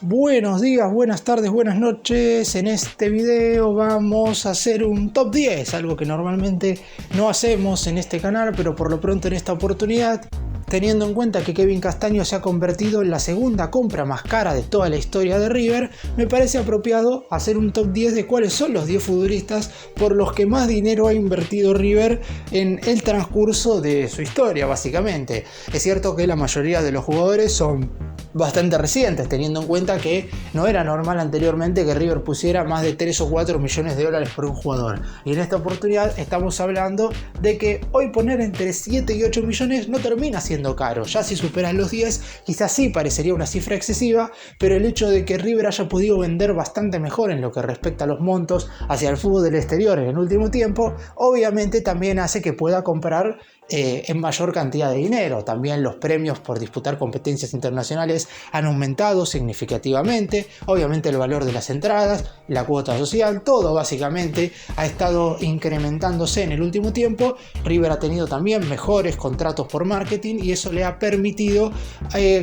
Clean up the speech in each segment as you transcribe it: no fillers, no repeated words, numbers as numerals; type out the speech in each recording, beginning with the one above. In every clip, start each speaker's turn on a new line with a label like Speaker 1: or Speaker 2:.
Speaker 1: Buenos días, buenas tardes, buenas noches. En este video vamos a hacer un top 10, algo que normalmente no hacemos en este canal, pero por lo pronto en esta oportunidad, teniendo en cuenta que Kevin Castaño se ha convertido en la segunda compra más cara de toda la historia de River, me parece apropiado hacer un top 10 de cuáles son los 10 futbolistas por los que más dinero ha invertido River en el transcurso de su historia, básicamente. Es cierto que la mayoría de los jugadores son bastante recientes, teniendo en cuenta que no era normal anteriormente que River pusiera más de 3 o 4 millones de dólares por un jugador. Y en esta oportunidad estamos hablando de que hoy poner entre 7 y 8 millones no termina siendo caro. Ya si superas los 10, quizás sí parecería una cifra excesiva, pero el hecho de que River haya podido vender bastante mejor en lo que respecta a los montos hacia el fútbol del exterior en el último tiempo, obviamente también hace que pueda comprar en mayor cantidad de dinero. También los premios por disputar competencias internacionales han aumentado significativamente. Obviamente el valor de las entradas, la cuota social, todo básicamente ha estado incrementándose en el último tiempo. River ha tenido también mejores contratos por marketing y eso le ha permitido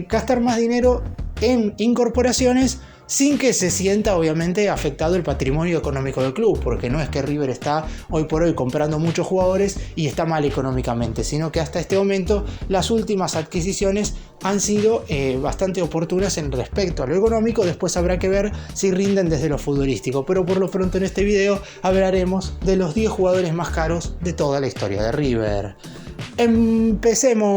Speaker 1: gastar más dinero en incorporaciones sin que se sienta obviamente afectado el patrimonio económico del club, porque no es que River está hoy por hoy comprando muchos jugadores y está mal económicamente, sino que hasta este momento las últimas adquisiciones han sido bastante oportunas en respecto a lo económico. Después habrá que ver si rinden desde lo futbolístico, pero por lo pronto en este video hablaremos de los 10 jugadores más caros de toda la historia de River. ¡Empecemos!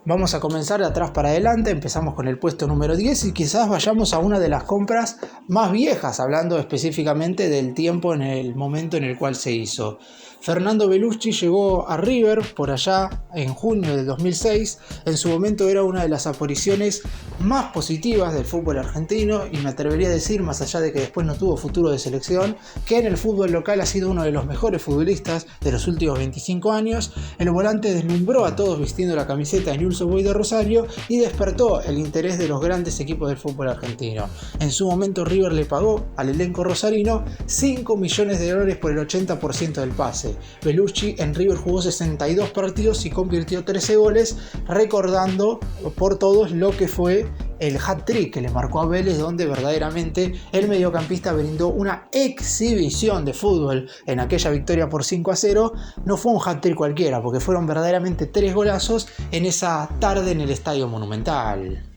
Speaker 1: Vamos a comenzar de atrás para adelante, empezamos con el puesto número 10 y quizás vayamos a una de las compras más viejas, hablando específicamente del tiempo en el momento en el cual se hizo. Fernando Bellucci llegó a River por allá en junio del 2006, en su momento era una de las apariciones más positivas del fútbol argentino y me atrevería a decir, más allá de que después no tuvo futuro de selección, que en el fútbol local ha sido uno de los mejores futbolistas de los últimos 25 años. El volante deslumbró a todos vistiendo la camiseta de Newell's Old Boys de Rosario y despertó el interés de los grandes equipos del fútbol argentino. En su momento River le pagó al elenco rosarino 5 millones de dólares por el 80% del pase. Bellucci en River jugó 62 partidos y convirtió 13 goles, recordando por todos lo que fue el hat-trick que le marcó a Vélez, donde verdaderamente el mediocampista brindó una exhibición de fútbol en aquella victoria por 5-0. No fue un hat-trick cualquiera, porque fueron verdaderamente 3 golazos en esa tarde en el Estadio Monumental.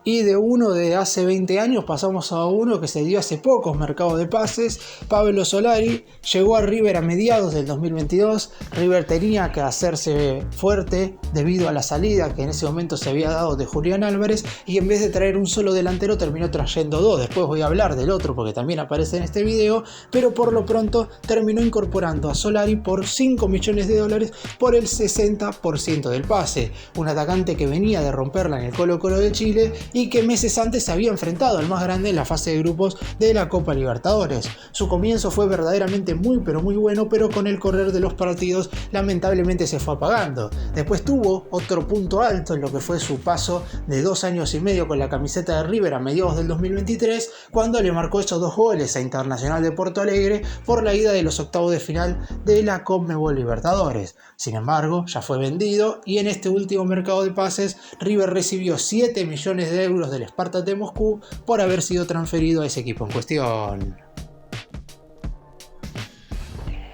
Speaker 1: Y de uno de hace 20 años pasamos a uno que se dio hace pocos mercados de pases. Pablo Solari llegó a River a mediados del 2022. River tenía que hacerse fuerte debido a la salida que en ese momento se había dado de Julián Álvarez y en vez de traer un solo delantero terminó trayendo dos. Después voy a hablar del otro porque también aparece en este video, pero por lo pronto terminó incorporando a Solari por 5 millones de dólares por el 60% del pase. Un atacante que venía de romperla en el Colo-Colo de Chile y que meses antes se había enfrentado al más grande en la fase de grupos de la Copa Libertadores. Su comienzo fue verdaderamente muy bueno, pero con el correr de los partidos lamentablemente se fue apagando. Después tuvo otro punto alto en lo que fue su paso de 2 años y medio con la camiseta de River a mediados del 2023, cuando le marcó esos 2 goles a Internacional de Porto Alegre por la ida de los octavos de final de la Conmebol Libertadores. Sin embargo, ya fue vendido y en este último mercado de pases River recibió 7 millones de euros del Spartak de Moscú por haber sido transferido a ese equipo en cuestión.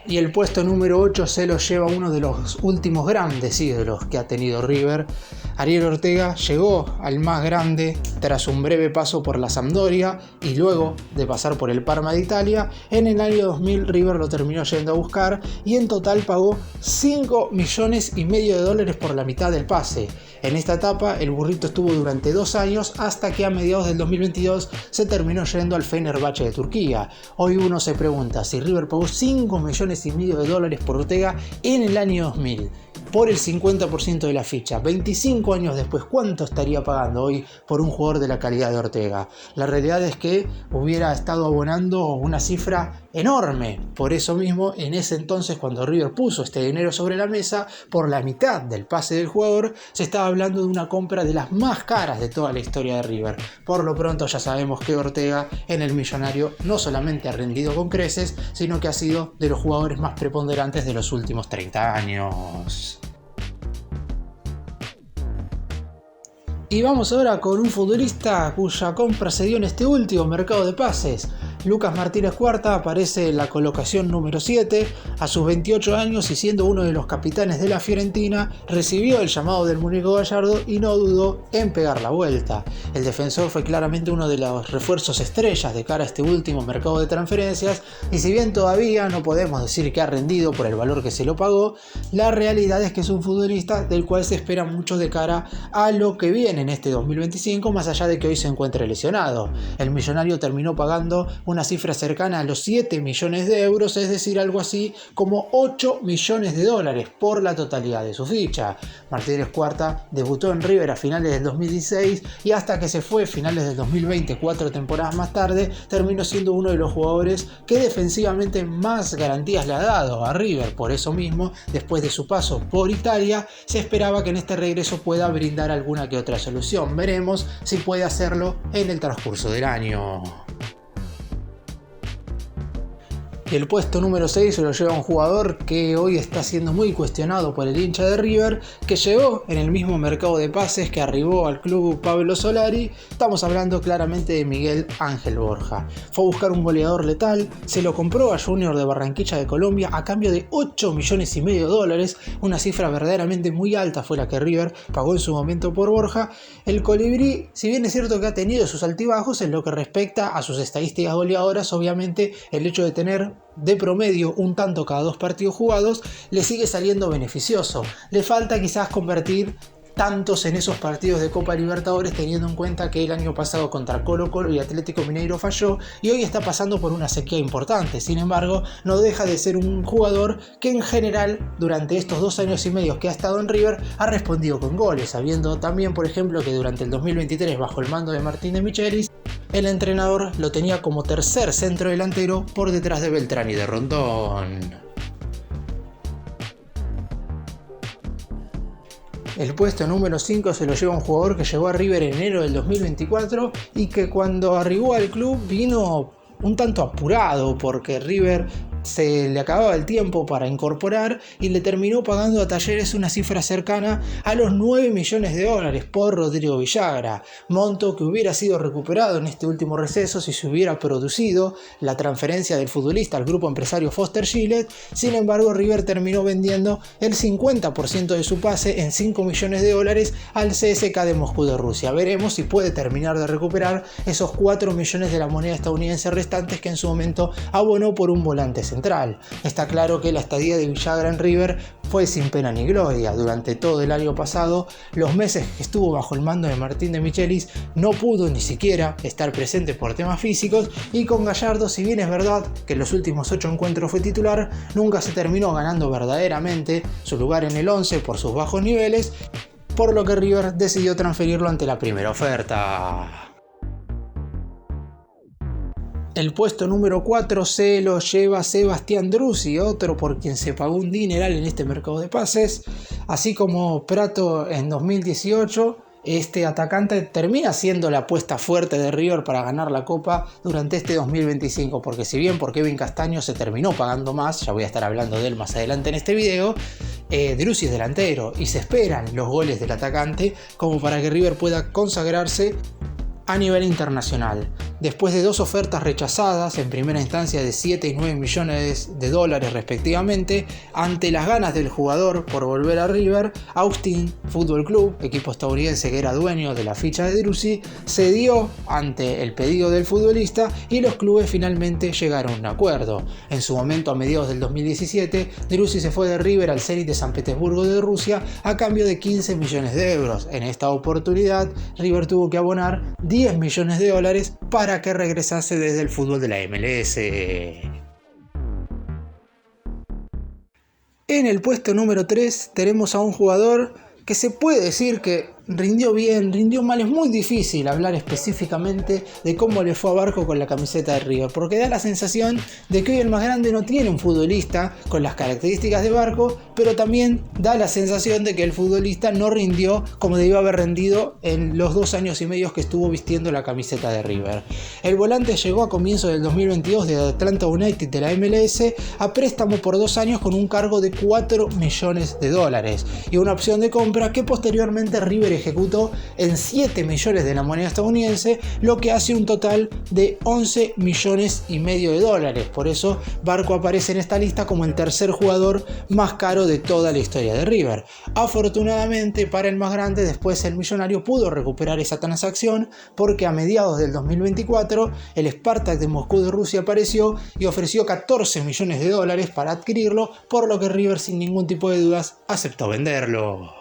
Speaker 1: Y el puesto número 8 se lo lleva uno de los últimos grandes ídolos que ha tenido River. Ariel Ortega llegó al más grande tras un breve paso por la Sampdoria y luego de pasar por el Parma de Italia. En el año 2000 River lo terminó yendo a buscar y en total pagó 5 millones y medio de dólares por la mitad del pase. En esta etapa el burrito estuvo durante 2 años hasta que a mediados del 2022 se terminó yendo al Fenerbahce de Turquía. Hoy uno se pregunta si River pagó 5 millones y medio de dólares por Ortega en el año 2000 por el 50% de la ficha. 25 años después, ¿cuánto estaría pagando hoy por un jugador de la calidad de Ortega? La realidad es que hubiera estado abonando una cifra enorme. Por eso mismo, en ese entonces, cuando River puso este dinero sobre la mesa, por la mitad del pase del jugador, se estaba hablando de una compra de las más caras de toda la historia de River. Por lo pronto ya sabemos que Ortega en el Millonario no solamente ha rendido con creces, sino que ha sido de los jugadores jugadores más preponderantes de los últimos 30 años. Y vamos ahora con un futbolista cuya compra se dio en este último mercado de pases. Lucas Martínez Cuarta aparece en la colocación número 7, a sus 28 años y siendo uno de los capitanes de la Fiorentina, recibió el llamado del Muñeco Gallardo y no dudó en pegar la vuelta. El defensor fue claramente uno de los refuerzos estrellas de cara a este último mercado de transferencias y si bien todavía no podemos decir que ha rendido por el valor que se lo pagó, la realidad es que es un futbolista del cual se espera mucho de cara a lo que viene en este 2025, más allá de que hoy se encuentre lesionado. El millonario terminó pagando una cifra cercana a los 7 millones de euros, es decir, algo así como 8 millones de dólares por la totalidad de su ficha. Martínez Cuarta debutó en River a finales del 2016 y hasta que se fue a finales del 2020, 4 temporadas más tarde, terminó siendo uno de los jugadores que defensivamente más garantías le ha dado a River. Por eso mismo, después de su paso por Italia, se esperaba que en este regreso pueda brindar alguna que otra solución. Veremos si puede hacerlo en el transcurso del año. Y el puesto número 6 se lo lleva un jugador que hoy está siendo muy cuestionado por el hincha de River, que llegó en el mismo mercado de pases que arribó al club Pablo Solari. Estamos hablando claramente de Miguel Ángel Borja. Fue a buscar un goleador letal, se lo compró a Junior de Barranquilla de Colombia a cambio de 8 millones y medio de dólares, una cifra verdaderamente muy alta fue la que River pagó en su momento por Borja. El colibrí, si bien es cierto que ha tenido sus altibajos en lo que respecta a sus estadísticas goleadoras, obviamente el hecho de tener de promedio un tanto cada 2 partidos jugados le sigue saliendo beneficioso. Le falta quizás convertir tantos en esos partidos de Copa Libertadores, teniendo en cuenta que el año pasado contra Colo-Colo y Atlético Mineiro falló y hoy está pasando por una sequía importante. Sin embargo, no deja de ser un jugador que en general durante estos 2 años y medio que ha estado en River ha respondido con goles, sabiendo también por ejemplo que durante el 2023 bajo el mando de Martín de Michelis el entrenador lo tenía como tercer centro delantero por detrás de Beltrán y de Rondón. El puesto número 5 se lo lleva un jugador que llegó a River en enero del 2024 y que cuando arribó al club vino un tanto apurado porque River se le acababa el tiempo para incorporar y le terminó pagando a Talleres una cifra cercana a los 9 millones de dólares por Rodrigo Villagra, monto que hubiera sido recuperado en este último receso si se hubiera producido la transferencia del futbolista al grupo empresario Foster Gillett. Sin embargo, River terminó vendiendo el 50% de su pase en 5 millones de dólares al CSKA de Moscú de Rusia. Veremos si puede terminar de recuperar esos 4 millones de la moneda estadounidense restantes que en su momento abonó por un volante central. Está claro que la estadía de Villagra en River fue sin pena ni gloria. Durante todo el año pasado, los meses que estuvo bajo el mando de Martín de Michelis, no pudo ni siquiera estar presente por temas físicos y con Gallardo, si bien es verdad que en los últimos 8 encuentros fue titular, nunca se terminó ganando verdaderamente su lugar en el 11 por sus bajos niveles, por lo que River decidió transferirlo ante la primera oferta. El puesto número 4 se lo lleva Sebastián Driussi, otro por quien se pagó un dineral en este mercado de pases. Así como Prato en 2018, este atacante termina siendo la apuesta fuerte de River para ganar la Copa durante este 2025, porque si bien por Kevin Castaño se terminó pagando más, ya voy a estar hablando de él más adelante en este video, Driussi es delantero y se esperan los goles del atacante como para que River pueda consagrarse a nivel internacional. Después de 2 ofertas rechazadas en primera instancia de 7 y 9 millones de dólares respectivamente, ante las ganas del jugador por volver a River, Austin Football Club, equipo estadounidense que era dueño de la ficha de Driussi, cedió ante el pedido del futbolista y los clubes finalmente llegaron a un acuerdo. En su momento, a mediados del 2017, Driussi se fue de River al Zenit de San Petersburgo de Rusia a cambio de 15 millones de euros. En esta oportunidad, River tuvo que abonar 10 millones de dólares para que regresase desde el fútbol de la MLS. En el puesto número 3 tenemos a un jugador que se puede decir que rindió bien, rindió mal. Es muy difícil hablar específicamente de cómo le fue a Barco con la camiseta de River, porque da la sensación de que hoy el más grande no tiene un futbolista con las características de Barco, pero también da la sensación de que el futbolista no rindió como debió haber rendido en los 2 años y medio que estuvo vistiendo la camiseta de River. El volante llegó a comienzos del 2022 de Atlanta United de la MLS a préstamo por 2 años con un cargo de $4 millones y una opción de compra que posteriormente River ejecutó en 7 millones de la moneda estadounidense, lo que hace un total de 11 millones y medio de dólares. Por eso Barco aparece en esta lista como el tercer jugador más caro de toda la historia de River. Afortunadamente para el más grande, después el millonario pudo recuperar esa transacción, porque a mediados del 2024 el Spartak de Moscú de Rusia apareció y ofreció 14 millones de dólares para adquirirlo, por lo que River sin ningún tipo de dudas aceptó venderlo.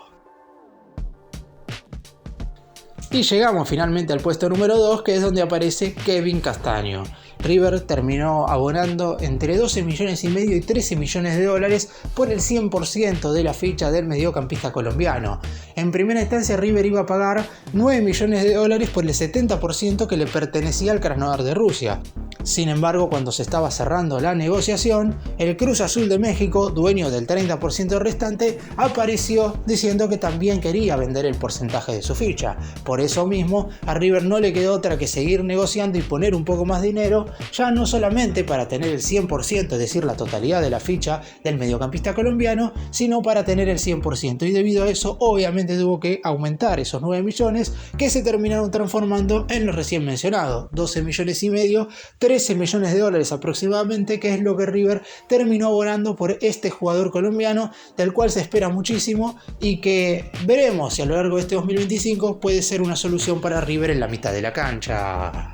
Speaker 1: Y llegamos finalmente al puesto número 2, que es donde aparece Kevin Castaño. River terminó abonando entre 12 millones y medio y 13 millones de dólares por el 100% de la ficha del mediocampista colombiano. En primera instancia River iba a pagar 9 millones de dólares por el 70% que le pertenecía al Krasnodar de Rusia. Sin embargo, cuando se estaba cerrando la negociación, el Cruz Azul de México, dueño del 30% restante, apareció diciendo que también quería vender el porcentaje de su ficha. Por eso mismo, a River no le quedó otra que seguir negociando y poner un poco más de dinero, ya no solamente para tener el 100%, es decir, la totalidad de la ficha del mediocampista colombiano, sino para tener el 100%. Y debido a eso, obviamente tuvo que aumentar esos 9 millones, que se terminaron transformando en lo recién mencionado, 12 millones y medio, 13 millones de dólares aproximadamente, que es lo que River terminó abonando por este jugador colombiano, del cual se espera muchísimo y que veremos si a lo largo de este 2025 puede ser una solución para River en la mitad de la cancha.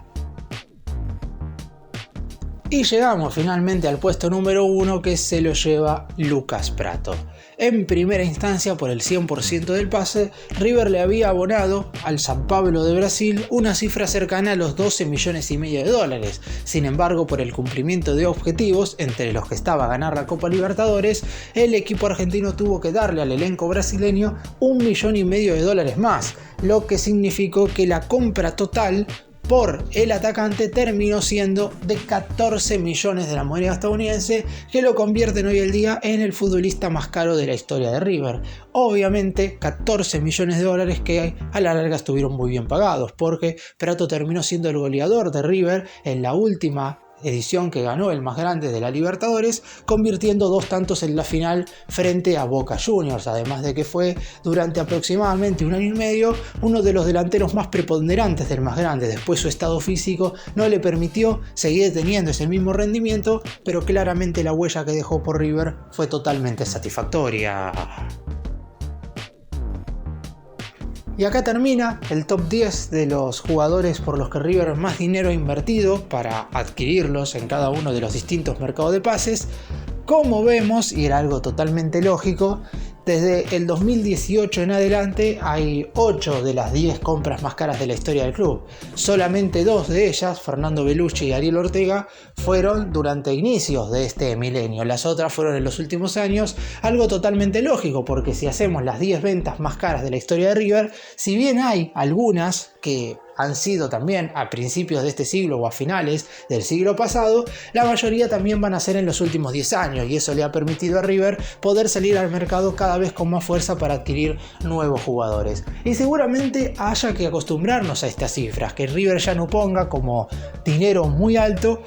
Speaker 1: Y llegamos finalmente al puesto número 1, que se lo lleva Lucas Pratto. En primera instancia, por el 100% del pase, River le había abonado al San Pablo de Brasil una cifra cercana a los 12 millones y medio de dólares. Sin embargo, por el cumplimiento de objetivos, entre los que estaba ganar la Copa Libertadores, el equipo argentino tuvo que darle al elenco brasileño 1,5 millones de dólares más, lo que significó que la compra total por el atacante terminó siendo de 14 millones de la moneda estadounidense, que lo convierten hoy en día en el futbolista más caro de la historia de River. Obviamente 14 millones de dólares que a la larga estuvieron muy bien pagados, porque Pratto terminó siendo el goleador de River en la última edición que ganó el más grande de la Libertadores, convirtiendo 2 tantos en la final frente a Boca Juniors, además de que fue durante aproximadamente 1 año y medio uno de los delanteros más preponderantes del más grande. Después su estado físico no le permitió seguir teniendo ese mismo rendimiento, pero claramente la huella que dejó por River fue totalmente satisfactoria. Y acá termina el top 10 de los jugadores por los que River más dinero ha invertido para adquirirlos en cada uno de los distintos mercados de pases. Como vemos, y era algo totalmente lógico, desde el 2018 en adelante hay 8 de las 10 compras más caras de la historia del club. Solamente 2 de ellas, Fernando Bellucci y Ariel Ortega, fueron durante inicios de este milenio. Las otras fueron en los últimos años, algo totalmente lógico, porque si hacemos las 10 ventas más caras de la historia de River, si bien hay algunas que han sido también a principios de este siglo o a finales del siglo pasado, la mayoría también van a ser en los últimos 10 años, y eso le ha permitido a River poder salir al mercado cada vez con más fuerza para adquirir nuevos jugadores. Y seguramente haya que acostumbrarnos a estas cifras, que River ya no ponga como dinero muy alto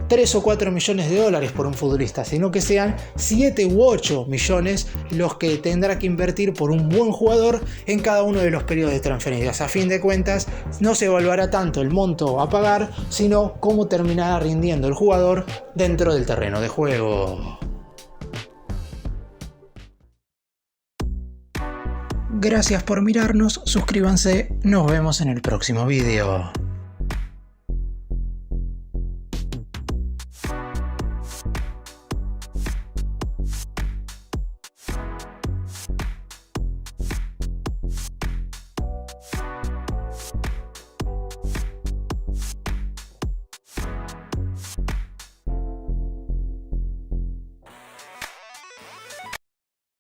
Speaker 1: 3 o 4 millones de dólares por un futbolista, sino que sean 7 u 8 millones los que tendrá que invertir por un buen jugador en cada uno de los periodos de transferencias. A fin de cuentas, no se evaluará tanto el monto a pagar, sino cómo terminará rindiendo el jugador dentro del terreno de juego. Gracias por mirarnos, suscríbanse, nos vemos en el próximo video.